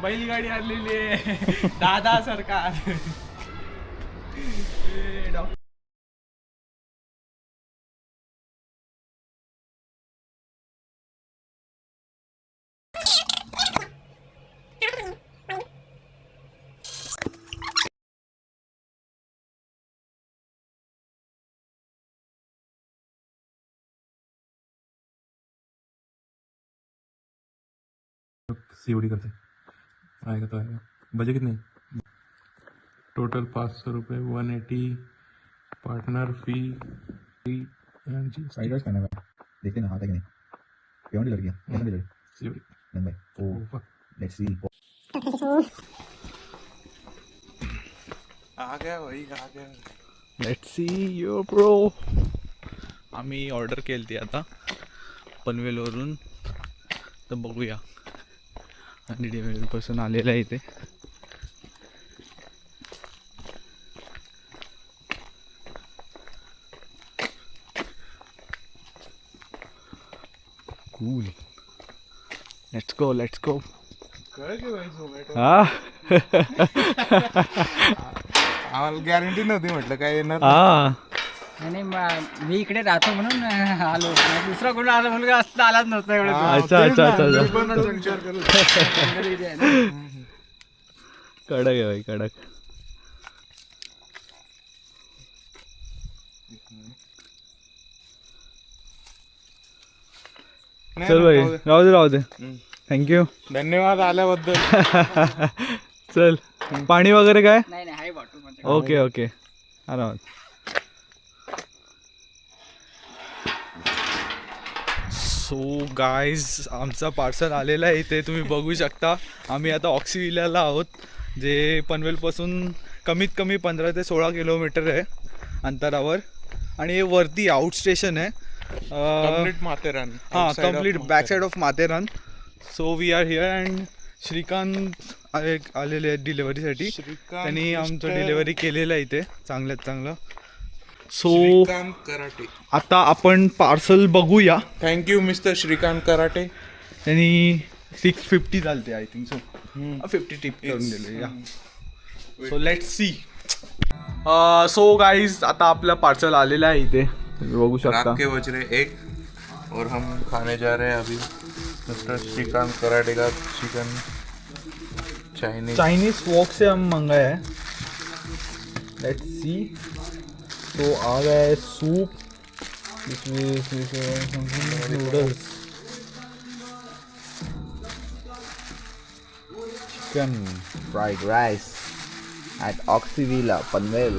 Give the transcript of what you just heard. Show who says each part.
Speaker 1: बैलगाडी आणलेली आहे दादा सरकार.
Speaker 2: सीओडी करते आएगा तो आएगा. बजे कितने? टोटल 500 रुपये. 180 पार्टनर फी.
Speaker 3: साइड वाइज करना है. देखते ना आता कि नहीं. पेमेंट लग गया. कैसे मिलेगा?
Speaker 2: सीओडी.
Speaker 3: नहीं भाई. ओ लेट्स सी.
Speaker 1: आ गया भाई आ गया.
Speaker 4: Let's see yo bro. आम्ही ऑर्डर केली ती आता पनवेलवरून, तर बघूया. आणि डिलिव्हरीपासून आलेला आहे इथे. Cool. Let's go let's go.
Speaker 1: कळ की भाई झोमॅटो.
Speaker 4: हा
Speaker 1: आम्हाला गॅरंटी नव्हती म्हटलं काय येणार.
Speaker 4: हा
Speaker 5: नाही मी इकडे राहतो म्हणून आलो. दुसरा कोण आला मुलगा असता आलाच नव्हता एवढं.
Speaker 4: अच्छा अच्छा अच्छा. कडक आहे भाई कडक. चल भाई राहू दे. थँक्यू.
Speaker 1: धन्यवाद आल्याबद्दल.
Speaker 4: चल पाणी वगैरे काय?
Speaker 5: नाही हाय बॉटल.
Speaker 4: ओके ओके आरामात. सो गाईज आमचा पार्सल आलेला आहे इथे तुम्ही बघू शकता. आम्ही आता ऑक्सिविल्याला आहोत, जे पनवेलपासून कमीत कमी 15 ते 16 किलोमीटर आहे अंतरावर. आणि हे वरती आउट स्टेशन आहे.
Speaker 1: कंप्लीट माथेरान.
Speaker 4: हां complete back side of Matheran. So we are here and Shrikant आलेले आहेत डिलेवरीसाठी. त्यांनी आमचं डिलेवरी केलेलं आहे इथे चांगल्यात चांगलं. सो
Speaker 1: श्रीकांत कराटे.
Speaker 4: आता आपण पार्सल बघूया.
Speaker 1: Thank you mister Shrikant Karate.
Speaker 4: त्यांनी 650 चालते आय थिंक. सो 50 टिप करून दिले. या so let's see. So guys आता आपलं पार्सल आलेलं आहे इथे तुम्ही बघू शकता.
Speaker 1: रात के बज रहे 1 और हम खाने जा रहे हैं अभी मिस्टर श्रीकांत कराटे का चिकन
Speaker 4: चाइनीज वॉक से हम मंगाया है. Let's see. तो आ गया है soup, noodles, chicken
Speaker 3: Fried rice at Oxyvilla, Panvel.